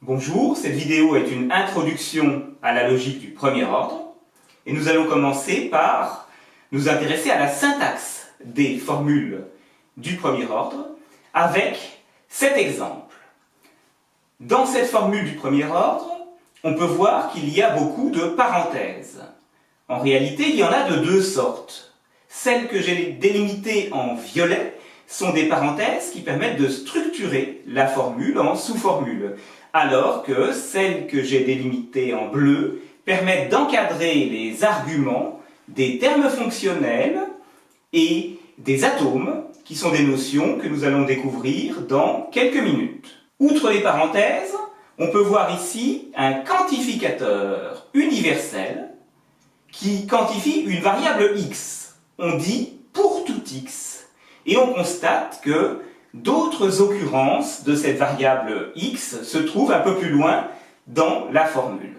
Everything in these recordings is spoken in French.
Bonjour, cette vidéo est une introduction à la logique du premier ordre et nous allons commencer par nous intéresser à la syntaxe des formules du premier ordre avec cet exemple. Dans cette formule du premier ordre, on peut voir qu'il y a beaucoup de parenthèses. En réalité, il y en a de deux sortes. Celles que j'ai délimitées en violet sont des parenthèses qui permettent de structurer la formule en sous-formule, alors que celles que j'ai délimitées en bleu permettent d'encadrer les arguments des termes fonctionnels et des atomes, qui sont des notions que nous allons découvrir dans quelques minutes. Outre les parenthèses, on peut voir ici un quantificateur universel qui quantifie une variable x. On dit pour tout x. Et on constate que d'autres occurrences de cette variable x se trouvent un peu plus loin dans la formule.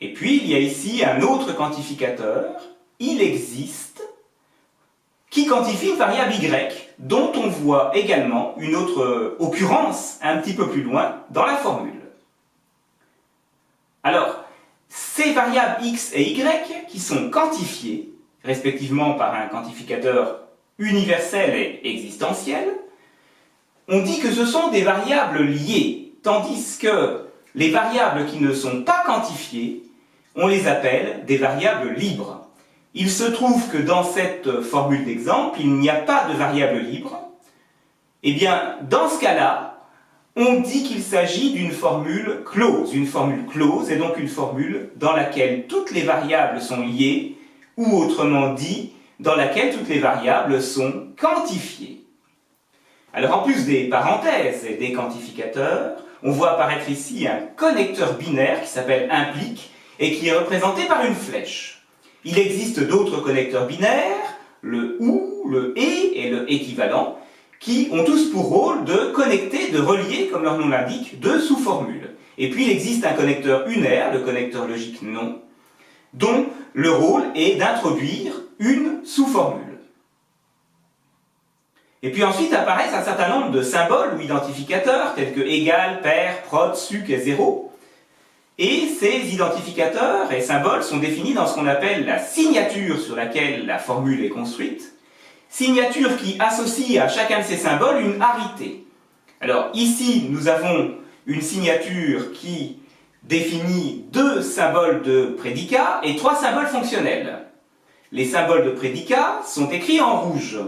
Et puis il y a ici un autre quantificateur, il existe, qui quantifie une variable y, dont on voit également une autre occurrence un petit peu plus loin dans la formule. Alors, ces variables x et y qui sont quantifiées, respectivement par un quantificateur universel et existentiel, on dit que ce sont des variables liées, tandis que les variables qui ne sont pas quantifiées, on les appelle des variables libres. Il se trouve que dans cette formule d'exemple, il n'y a pas de variable libre. Eh bien, dans ce cas-là, on dit qu'il s'agit d'une formule close. Une formule close est donc une formule dans laquelle toutes les variables sont liées, ou autrement dit, dans laquelle toutes les variables sont quantifiées. Alors en plus des parenthèses et des quantificateurs, on voit apparaître ici un connecteur binaire qui s'appelle implique et qui est représenté par une flèche. Il existe d'autres connecteurs binaires, le OU, le et le équivalent, qui ont tous pour rôle de connecter, de relier, comme leur nom l'indique, deux sous-formules. Et puis il existe un connecteur unaire, le connecteur logique non, dont le rôle est d'introduire une sous-formule. Et puis ensuite apparaissent un certain nombre de symboles ou identificateurs, tels que égal, pair, prod, suc et zéro. Et ces identificateurs et symboles sont définis dans ce qu'on appelle la signature sur laquelle la formule est construite, signature qui associe à chacun de ces symboles une arité. Alors ici, nous avons une signature qui définit deux symboles de prédicat et trois symboles fonctionnels. Les symboles de prédicat sont écrits en rouge.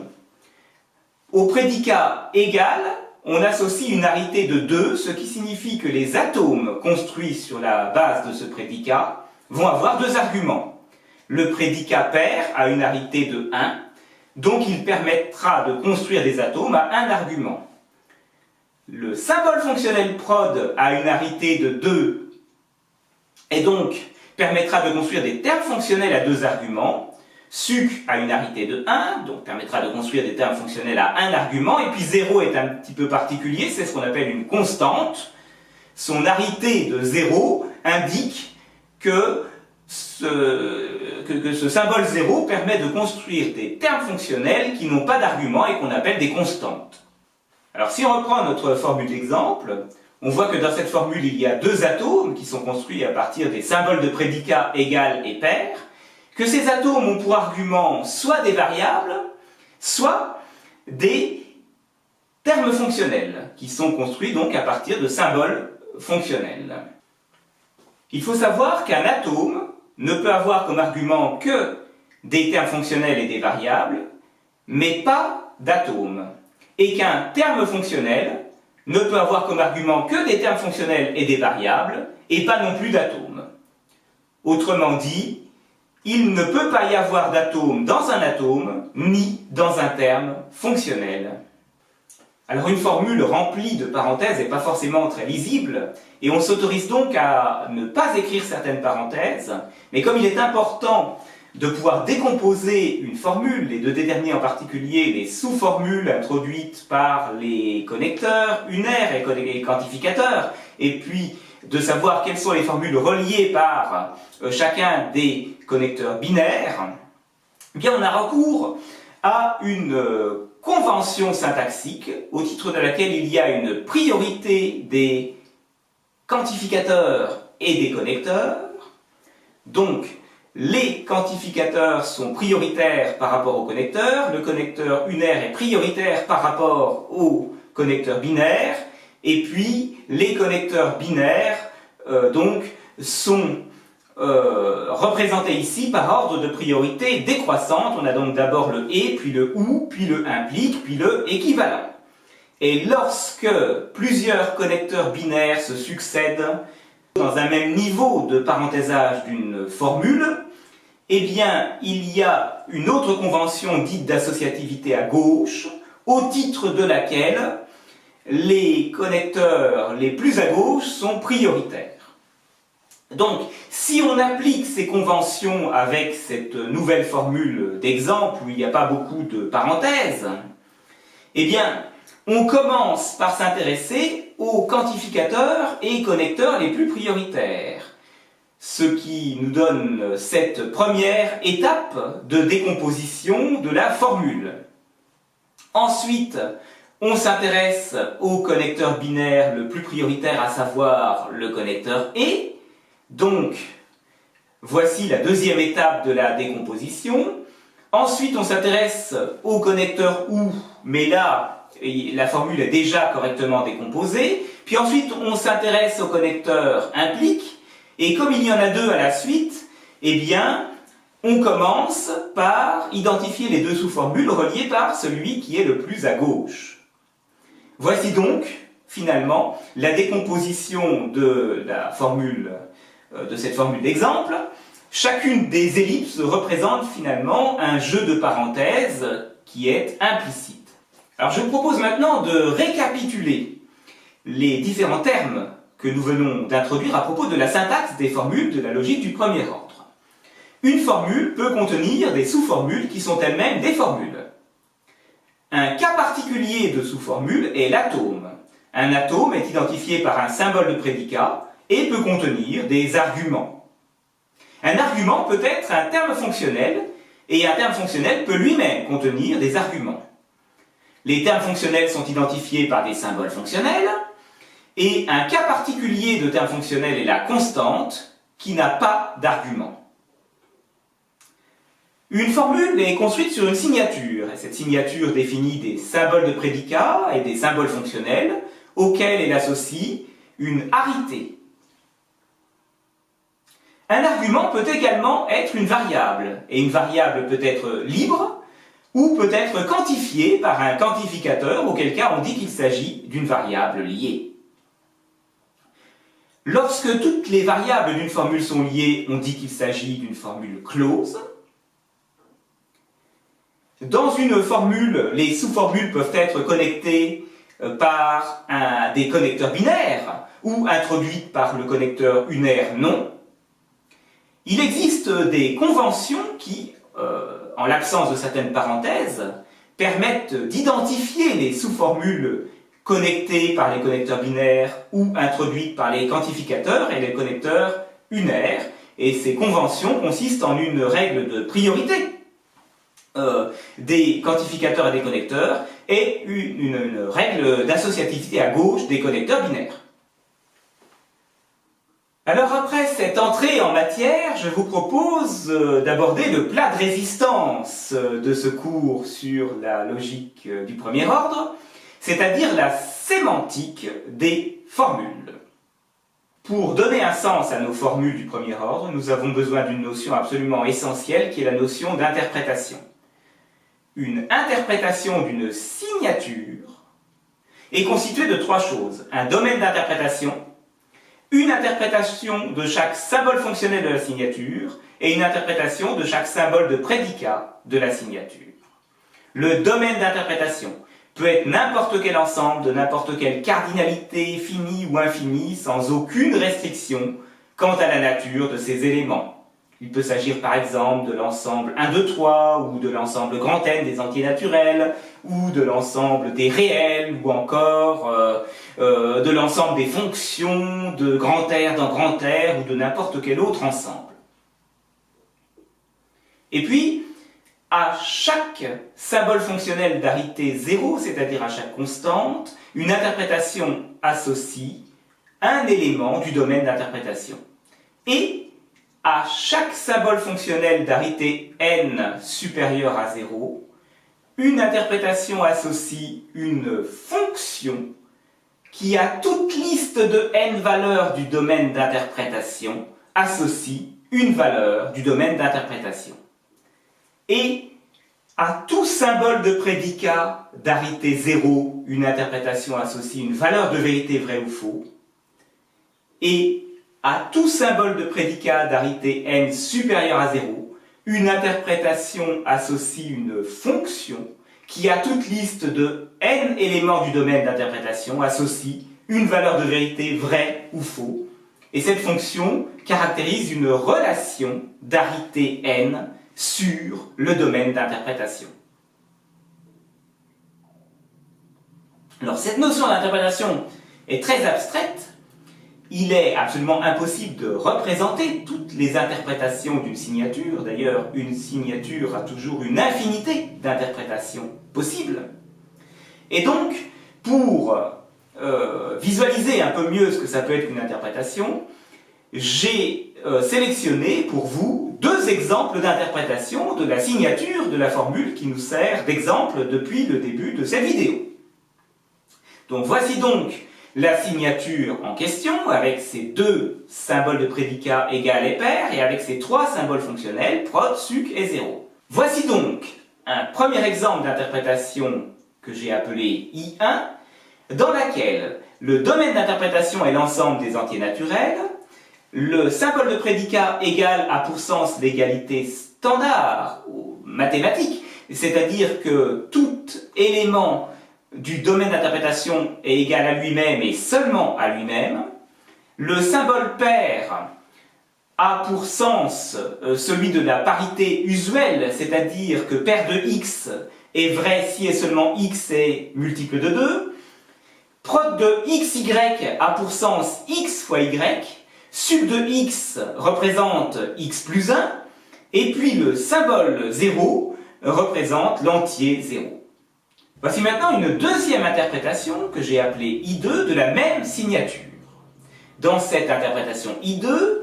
Au prédicat égal, on associe une arité de 2, ce qui signifie que les atomes construits sur la base de ce prédicat vont avoir deux arguments. Le prédicat pair a une arité de 1, donc il permettra de construire des atomes à un argument. Le symbole fonctionnel prod a une arité de 2 et donc permettra de construire des termes fonctionnels à deux arguments. Suc a une arité de 1, donc permettra de construire des termes fonctionnels à un argument, et puis 0 est un petit peu particulier, c'est ce qu'on appelle une constante. Son arité de 0 indique que ce symbole 0 permet de construire des termes fonctionnels qui n'ont pas d'argument et qu'on appelle des constantes. Alors si on reprend notre formule d'exemple, on voit que dans cette formule il y a deux atomes qui sont construits à partir des symboles de prédicat égal et pair, que ces atomes ont pour argument soit des variables, soit des termes fonctionnels, qui sont construits donc à partir de symboles fonctionnels. Il faut savoir qu'un atome ne peut avoir comme argument que des termes fonctionnels et des variables, mais pas d'atomes. Et qu'un terme fonctionnel ne peut avoir comme argument que des termes fonctionnels et des variables, et pas non plus d'atomes. Autrement dit, il ne peut pas y avoir d'atome dans un atome, ni dans un terme fonctionnel. Alors une formule remplie de parenthèses n'est pas forcément très lisible, et on s'autorise donc à ne pas écrire certaines parenthèses, mais comme il est important de pouvoir décomposer une formule, et de déterminer en particulier les sous-formules introduites par les connecteurs unaires et les quantificateurs, et puis de savoir quelles sont les formules reliées par chacun des connecteurs binaires, eh bien on a recours à une convention syntaxique au titre de laquelle il y a une priorité des quantificateurs et des connecteurs. Donc, les quantificateurs sont prioritaires par rapport aux connecteurs, le connecteur unaire est prioritaire par rapport au connecteur binaire, et puis les connecteurs binaires sont représentés ici par ordre de priorité décroissante. On a donc d'abord le et, puis le ou, puis le implique, puis le équivalent. Et lorsque plusieurs connecteurs binaires se succèdent dans un même niveau de parenthésage d'une formule, eh bien, il y a une autre convention dite d'associativité à gauche, au titre de laquelle les connecteurs les plus à gauche sont prioritaires. Donc, si on applique ces conventions avec cette nouvelle formule d'exemple où il n'y a pas beaucoup de parenthèses, eh bien, on commence par s'intéresser aux quantificateurs et connecteurs les plus prioritaires, ce qui nous donne cette première étape de décomposition de la formule. Ensuite, on s'intéresse au connecteur binaire le plus prioritaire, à savoir le connecteur et. Donc, voici la deuxième étape de la décomposition. Ensuite, on s'intéresse au connecteur OU, mais là, la formule est déjà correctement décomposée. Puis ensuite, on s'intéresse au connecteur implique, et comme il y en a deux à la suite, eh bien, on commence par identifier les deux sous-formules reliées par celui qui est le plus à gauche. Voici donc, finalement, la décomposition de la formule de cette formule d'exemple. Chacune des ellipses représente finalement un jeu de parenthèses qui est implicite. Alors je vous propose maintenant de récapituler les différents termes que nous venons d'introduire à propos de la syntaxe des formules de la logique du premier ordre. Une formule peut contenir des sous-formules qui sont elles-mêmes des formules. Un cas particulier de sous-formule est l'atome. Un atome est identifié par un symbole de prédicat et peut contenir des arguments. Un argument peut être un terme fonctionnel, et un terme fonctionnel peut lui-même contenir des arguments. Les termes fonctionnels sont identifiés par des symboles fonctionnels, et un cas particulier de terme fonctionnel est la constante, qui n'a pas d'argument. Une formule est construite sur une signature, et cette signature définit des symboles de prédicat et des symboles fonctionnels, auxquels elle associe une arité. Un argument peut également être une variable, et une variable peut être libre ou peut être quantifiée par un quantificateur, auquel cas on dit qu'il s'agit d'une variable liée. Lorsque toutes les variables d'une formule sont liées, on dit qu'il s'agit d'une formule close. Dans une formule, les sous-formules peuvent être connectées par des connecteurs binaires ou introduites par le connecteur unaire non. Il existe des conventions qui, en l'absence de certaines parenthèses, permettent d'identifier les sous-formules connectées par les connecteurs binaires ou introduites par les quantificateurs et les connecteurs unaires. Et ces conventions consistent en une règle de priorité des quantificateurs et des connecteurs et une règle d'associativité à gauche des connecteurs binaires. Alors après cette entrée en matière, je vous propose d'aborder le plat de résistance de ce cours sur la logique du premier ordre, c'est-à-dire la sémantique des formules. Pour donner un sens à nos formules du premier ordre, nous avons besoin d'une notion absolument essentielle qui est la notion d'interprétation. Une interprétation d'une signature est constituée de trois choses. Un domaine d'interprétation, une interprétation de chaque symbole fonctionnel de la signature et une interprétation de chaque symbole de prédicat de la signature. Le domaine d'interprétation peut être n'importe quel ensemble de n'importe quelle cardinalité finie ou infinie sans aucune restriction quant à la nature de ces éléments. Il peut s'agir par exemple de l'ensemble 1, 2, 3 ou de l'ensemble grand N des entiers naturels ou de l'ensemble des réels ou encore de l'ensemble des fonctions de grand R dans grand R ou de n'importe quel autre ensemble. Et puis, à chaque symbole fonctionnel d'arité 0, c'est-à-dire à chaque constante, une interprétation associe un élément du domaine d'interprétation. Et à chaque symbole fonctionnel d'arité n supérieur à 0, une interprétation associe une fonction qui, à toute liste de n valeurs du domaine d'interprétation, associe une valeur du domaine d'interprétation. Et à tout symbole de prédicat d'arité 0, une interprétation associe une valeur de vérité vrai ou faux. Et à tout symbole de prédicat d'arité n supérieur à 0, une interprétation associe une fonction qui, à toute liste de n éléments du domaine d'interprétation, associe une valeur de vérité vrai ou faux. Et cette fonction caractérise une relation d'arité n sur le domaine d'interprétation. Alors, cette notion d'interprétation est très abstraite. Il est absolument impossible de représenter toutes les interprétations d'une signature. D'ailleurs, une signature a toujours une infinité d'interprétations possibles. Et donc, pour visualiser un peu mieux ce que ça peut être une interprétation, j'ai sélectionné pour vous deux exemples d'interprétation de la signature de la formule qui nous sert d'exemple depuis le début de cette vidéo. Donc voici donc la signature en question avec ses deux symboles de prédicat égal et pair et avec ses trois symboles fonctionnels prod, suc et 0. Voici donc un premier exemple d'interprétation que j'ai appelé I1 dans laquelle le domaine d'interprétation est l'ensemble des entiers naturels. Le symbole de prédicat égal a pour sens l'égalité standard ou mathématique, c'est-à-dire que tout élément du domaine d'interprétation est égal à lui-même et seulement à lui-même. Le symbole pair a pour sens celui de la parité usuelle, c'est-à-dire que pair de x est vrai si et seulement x est multiple de 2. Prod de xy a pour sens x fois y. Suc de x représente x plus 1, et puis le symbole 0 représente l'entier 0. Voici maintenant une deuxième interprétation que j'ai appelée I2 de la même signature. Dans cette interprétation I2,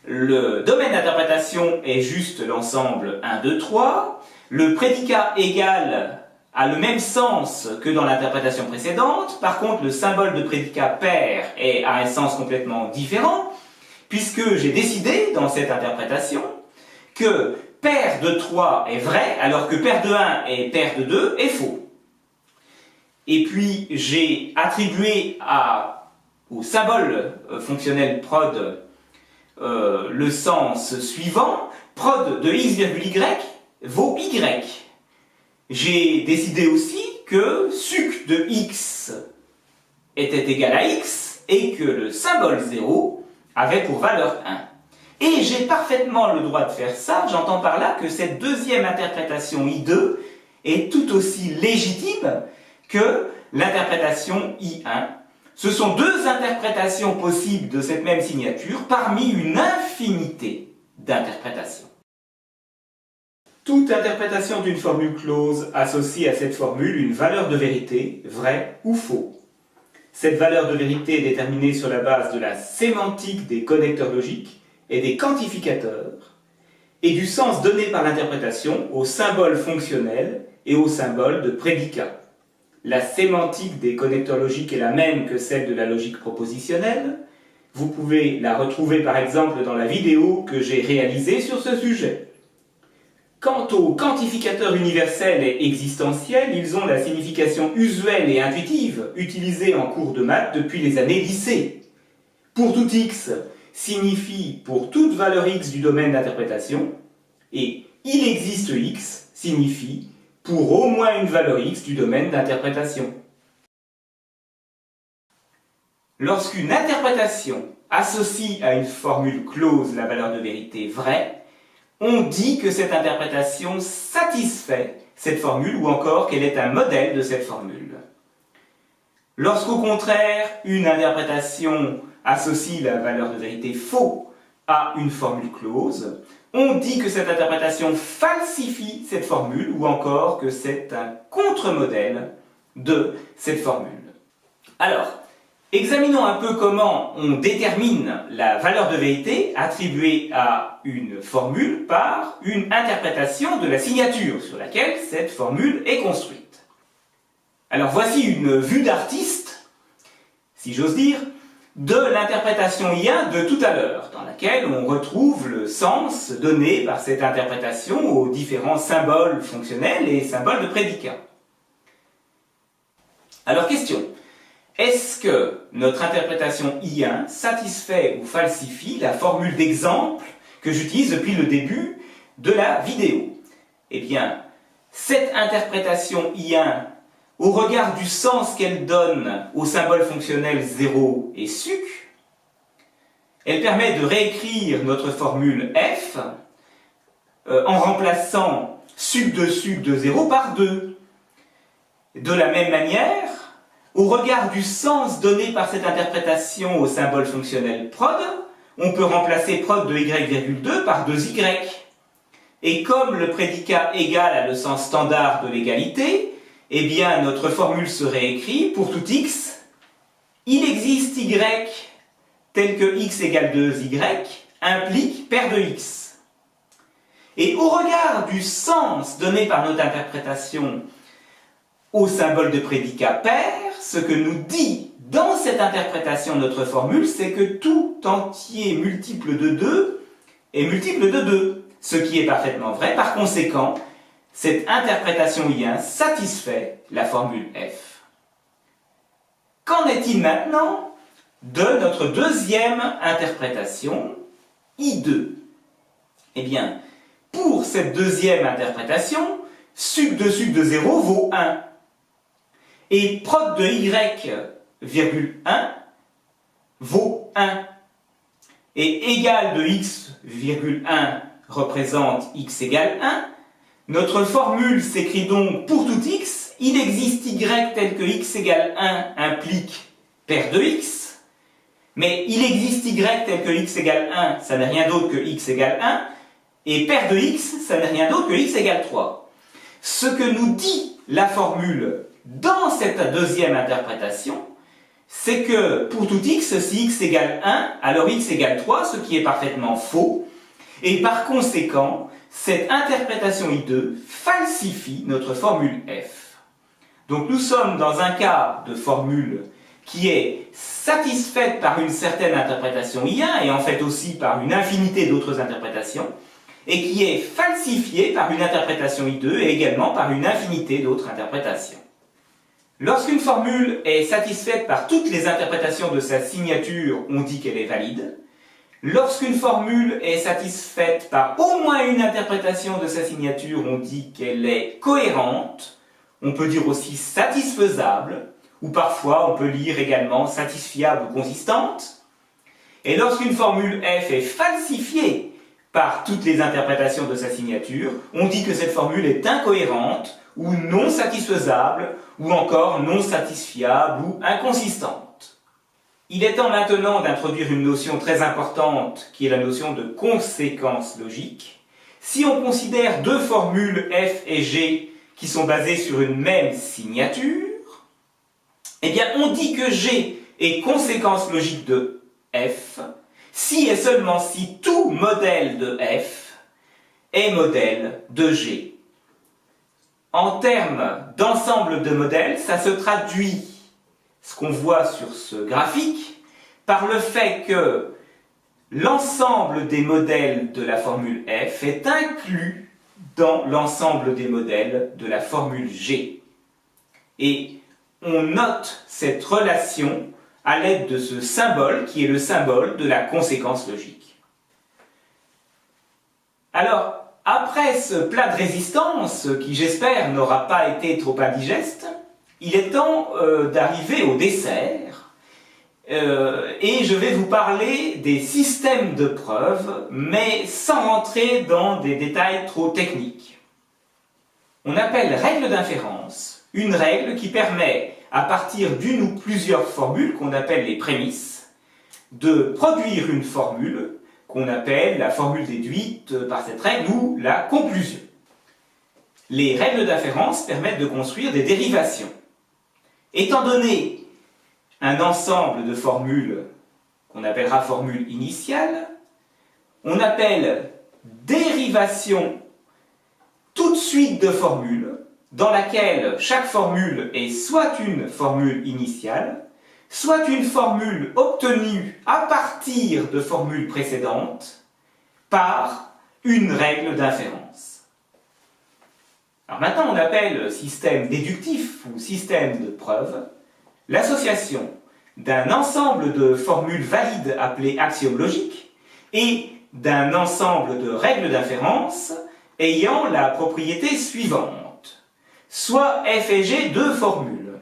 le domaine d'interprétation est juste l'ensemble 1, 2, 3, le prédicat égal a le même sens que dans l'interprétation précédente, par contre le symbole de prédicat pair a un sens complètement différent, puisque j'ai décidé, dans cette interprétation, que pair de 3 est vrai, alors que pair de 1 et pair de 2 est faux. Et puis, j'ai attribué au symbole fonctionnel prod le sens suivant. Prod de x, y vaut y. J'ai décidé aussi que suc de x était égal à x et que le symbole 0 avait pour valeur 1. Et j'ai parfaitement le droit de faire ça, j'entends par là que cette deuxième interprétation I2 est tout aussi légitime que l'interprétation I1. Ce sont deux interprétations possibles de cette même signature parmi une infinité d'interprétations. Toute interprétation d'une formule close associe à cette formule une valeur de vérité, vrai ou faux. Cette valeur de vérité est déterminée sur la base de la sémantique des connecteurs logiques et des quantificateurs, et du sens donné par l'interprétation aux symboles fonctionnels et aux symboles de prédicat. La sémantique des connecteurs logiques est la même que celle de la logique propositionnelle. Vous pouvez la retrouver par exemple dans la vidéo que j'ai réalisée sur ce sujet. Quant aux quantificateurs universels et existentiels, ils ont la signification usuelle et intuitive utilisée en cours de maths depuis les années lycée. Pour tout x signifie pour toute valeur x du domaine d'interprétation, et il existe x signifie pour au moins une valeur x du domaine d'interprétation. Lorsqu'une interprétation associe à une formule close la valeur de vérité vraie, on dit que cette interprétation satisfait cette formule ou encore qu'elle est un modèle de cette formule. Lorsqu'au contraire, une interprétation associe la valeur de vérité faux à une formule close, on dit que cette interprétation falsifie cette formule ou encore que c'est un contre-modèle de cette formule. Alors, Examinons un peu comment on détermine la valeur de vérité attribuée à une formule par une interprétation de la signature sur laquelle cette formule est construite. Alors voici une vue d'artiste, si j'ose dire, de l'interprétation IA de tout à l'heure, dans laquelle on retrouve le sens donné par cette interprétation aux différents symboles fonctionnels et symboles de prédicat. Alors question. Est-ce que notre interprétation I1 satisfait ou falsifie la formule d'exemple que j'utilise depuis le début de la vidéo? Eh bien, cette interprétation I1, au regard du sens qu'elle donne aux symboles fonctionnels 0 et suc, elle permet de réécrire notre formule f en remplaçant suc de 0 par 2. De la même manière, au regard du sens donné par cette interprétation au symbole fonctionnel prod, on peut remplacer prod de y,2 par 2y. Et comme le prédicat égal a le sens standard de l'égalité, eh bien notre formule serait écrite pour tout x, il existe y tel que x égale 2y implique paire de x. Et au regard du sens donné par notre interprétation au symbole de prédicat paire, ce que nous dit dans cette interprétation notre formule, c'est que tout entier multiple de 2 est multiple de 2, ce qui est parfaitement vrai. Par conséquent, cette interprétation I1 satisfait la formule f. Qu'en est-il maintenant de notre deuxième interprétation I2? Eh bien, pour cette deuxième interprétation, suc de 0 vaut 1. Et prod de y,1 vaut 1. Et égal de x,1 représente x égale 1. Notre formule s'écrit donc pour tout x. Il existe y tel que x égale 1 implique paire de x. Mais il existe y tel que x égale 1, ça n'est rien d'autre que x égale 1. Et paire de x, ça n'est rien d'autre que x égale 3. Ce que nous dit la formule dans cette deuxième interprétation, c'est que pour tout x, si x égale 1, alors x égale 3, ce qui est parfaitement faux. Et par conséquent, cette interprétation I2 falsifie notre formule f. Donc nous sommes dans un cas de formule qui est satisfaite par une certaine interprétation I1 et en fait aussi par une infinité d'autres interprétations, et qui est falsifiée par une interprétation I2 et également par une infinité d'autres interprétations. Lorsqu'une formule est satisfaite par toutes les interprétations de sa signature, on dit qu'elle est valide. Lorsqu'une formule est satisfaite par au moins une interprétation de sa signature, on dit qu'elle est cohérente. On peut dire aussi satisfaisable, ou parfois on peut lire également satisfiable ou consistante. Et lorsqu'une formule f est falsifiée par toutes les interprétations de sa signature, on dit que cette formule est incohérente, ou non satisfaisable, ou encore non satisfiable ou inconsistante. Il est temps maintenant d'introduire une notion très importante qui est la notion de conséquence logique. Si on considère deux formules f et g qui sont basées sur une même signature, eh bien on dit que g est conséquence logique de f si et seulement si tout modèle de f est modèle de g. En termes d'ensemble de modèles, ça se traduit, ce qu'on voit sur ce graphique, par le fait que l'ensemble des modèles de la formule f est inclus dans l'ensemble des modèles de la formule g. Et on note cette relation à l'aide de ce symbole qui est le symbole de la conséquence logique. Alors, après ce plat de résistance, qui j'espère n'aura pas été trop indigeste, il est temps d'arriver au dessert, et je vais vous parler des systèmes de preuve, mais sans rentrer dans des détails trop techniques. On appelle règle d'inférence une règle qui permet, à partir d'une ou plusieurs formules qu'on appelle les prémices, de produire une formule qu'on appelle la formule déduite par cette règle ou la conclusion. Les règles d'inférence permettent de construire des dérivations. Étant donné un ensemble de formules qu'on appellera formule initiale. On appelle dérivation toute suite de formules dans laquelle chaque formule est soit une formule initiale, soit une formule obtenue à partir de formules précédentes par une règle d'inférence. Alors maintenant, on appelle système déductif ou système de preuve l'association d'un ensemble de formules valides appelées axiomes logiques et d'un ensemble de règles d'inférence ayant la propriété suivante. Soit f et g, deux formules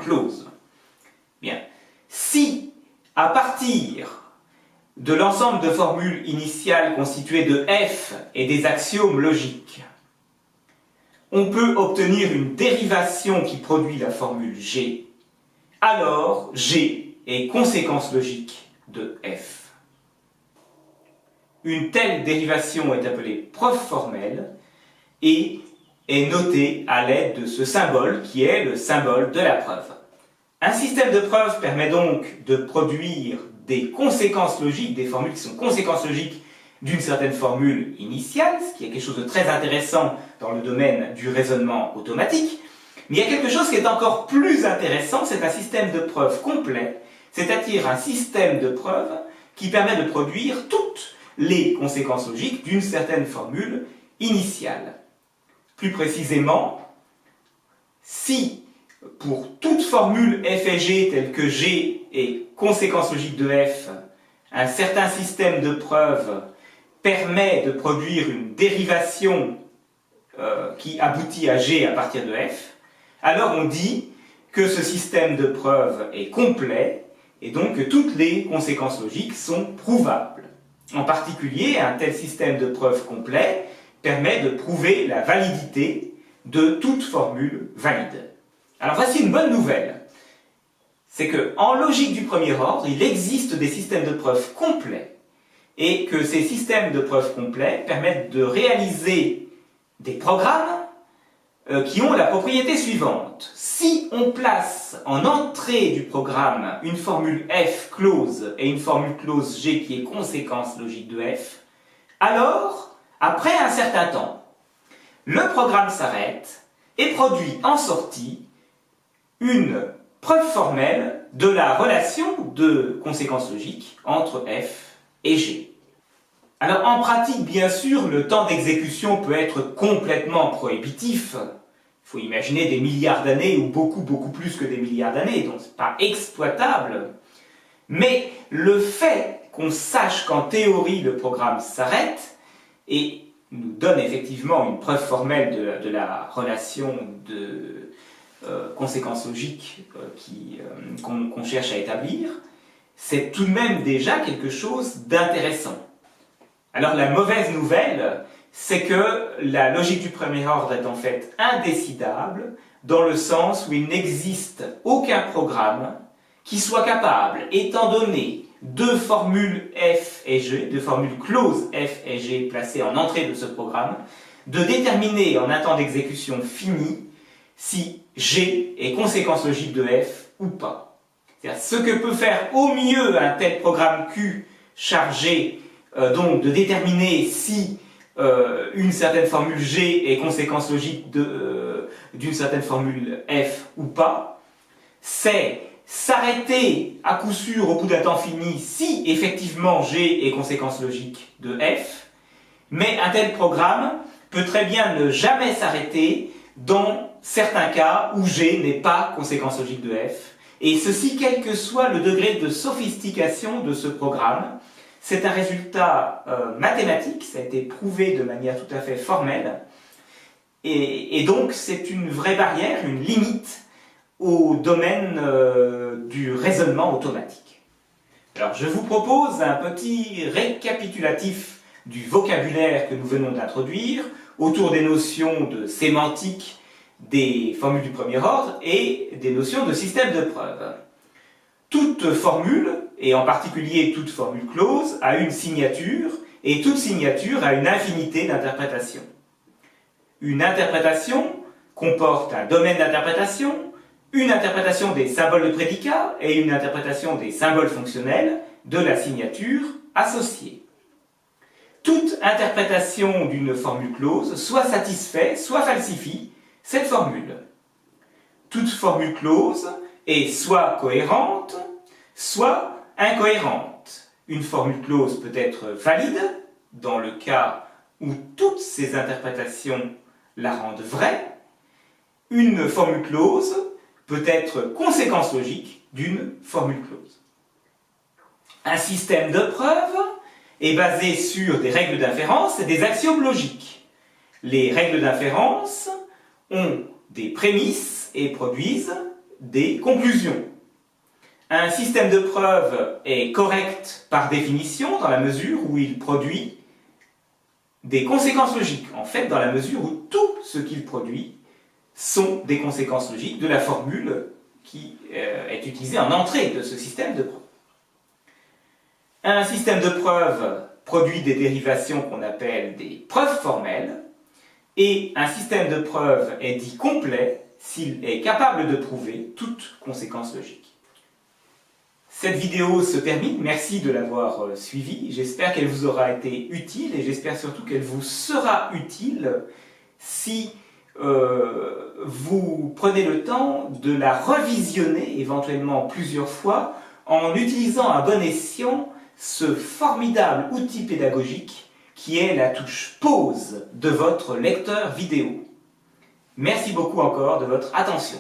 closes. Bien. Si, à partir de l'ensemble de formules initiales constituées de f et des axiomes logiques, on peut obtenir une dérivation qui produit la formule g, alors g est conséquence logique de f. Une telle dérivation est appelée preuve formelle et est notée à l'aide de ce symbole qui est le symbole de la preuve. Un système de preuve permet donc de produire des conséquences logiques, des formules qui sont conséquences logiques d'une certaine formule initiale, ce qui est quelque chose de très intéressant dans le domaine du raisonnement automatique. Mais il y a quelque chose qui est encore plus intéressant, c'est un système de preuve complet, c'est-à-dire un système de preuve qui permet de produire toutes les conséquences logiques d'une certaine formule initiale. Plus précisément, si pour toute formule f et g telle que g est conséquence logique de f, un certain système de preuve permet de produire une dérivation qui aboutit à g à partir de f, alors on dit que ce système de preuve est complet et donc que toutes les conséquences logiques sont prouvables. En particulier, un tel système de preuve complet permet de prouver la validité de toute formule valide. Alors voici une bonne nouvelle, c'est qu'en logique du premier ordre, il existe des systèmes de preuve complets et que ces systèmes de preuve complets permettent de réaliser des programmes qui ont la propriété suivante. Si on place en entrée du programme une formule f close et une formule close g qui est conséquence logique de f, alors, après un certain temps, le programme s'arrête et produit en sortie une preuve formelle de la relation de conséquence logique entre f et g. Alors en pratique, bien sûr, le temps d'exécution peut être complètement prohibitif. Il faut imaginer des milliards d'années ou beaucoup plus que des milliards d'années, donc c'est pas exploitable. Mais le fait qu'on sache qu'en théorie le programme s'arrête et nous donne effectivement une preuve formelle de la relation de conséquences logiques qu'on cherche à établir, c'est tout de même déjà quelque chose d'intéressant. Alors la mauvaise nouvelle, c'est que la logique du premier ordre est en fait indécidable, dans le sens où il n'existe aucun programme qui soit capable, étant donné deux formules f et g, deux formules closes f et g placées en entrée de ce programme, de déterminer en un temps d'exécution fini si g est conséquence logique de f ou pas. C'est-à-dire ce que peut faire au mieux un tel programme Q chargé donc de déterminer si une certaine formule g est conséquence logique d'une certaine formule f ou pas, c'est s'arrêter à coup sûr au bout d'un temps fini si effectivement g est conséquence logique de f, mais un tel programme peut très bien ne jamais s'arrêter dans certains cas où g n'est pas conséquence logique de f, et ceci quel que soit le degré de sophistication de ce programme. C'est un résultat mathématique, ça a été prouvé de manière tout à fait formelle, et donc c'est une vraie barrière, une limite au domaine du raisonnement automatique. Alors je vous propose un petit récapitulatif du vocabulaire que nous venons d'introduire autour des notions de sémantique des formules du premier ordre et des notions de système de preuve. Toute formule, et en particulier toute formule close, a une signature, et toute signature a une infinité d'interprétations. Une interprétation comporte un domaine d'interprétation, une interprétation des symboles de prédicat et une interprétation des symboles fonctionnels de la signature associée. Toute interprétation d'une formule close soit satisfait, soit falsifie cette formule. Toute formule close est soit cohérente, soit incohérente. Une formule close peut être valide dans le cas où toutes ces interprétations la rendent vraie. Une formule close peut être conséquence logique d'une formule close. Un système de preuve est basé sur des règles d'inférence et des axiomes logiques. Les règles d'inférence ont des prémices et produisent des conclusions. Un système de preuve est correct par définition dans la mesure où il produit des conséquences logiques. En fait, dans la mesure où tout ce qu'il produit sont des conséquences logiques de la formule qui est utilisée en entrée de ce système de preuve. Un système de preuve produit des dérivations qu'on appelle des preuves formelles, et un système de preuve est dit complet s'il est capable de prouver toute conséquence logique. Cette vidéo se termine, merci de l'avoir suivie, j'espère qu'elle vous aura été utile et j'espère surtout qu'elle vous sera utile si vous prenez le temps de la revisionner éventuellement plusieurs fois en utilisant à bon escient ce formidable outil pédagogique qui est la touche pause de votre lecteur vidéo. Merci beaucoup encore de votre attention.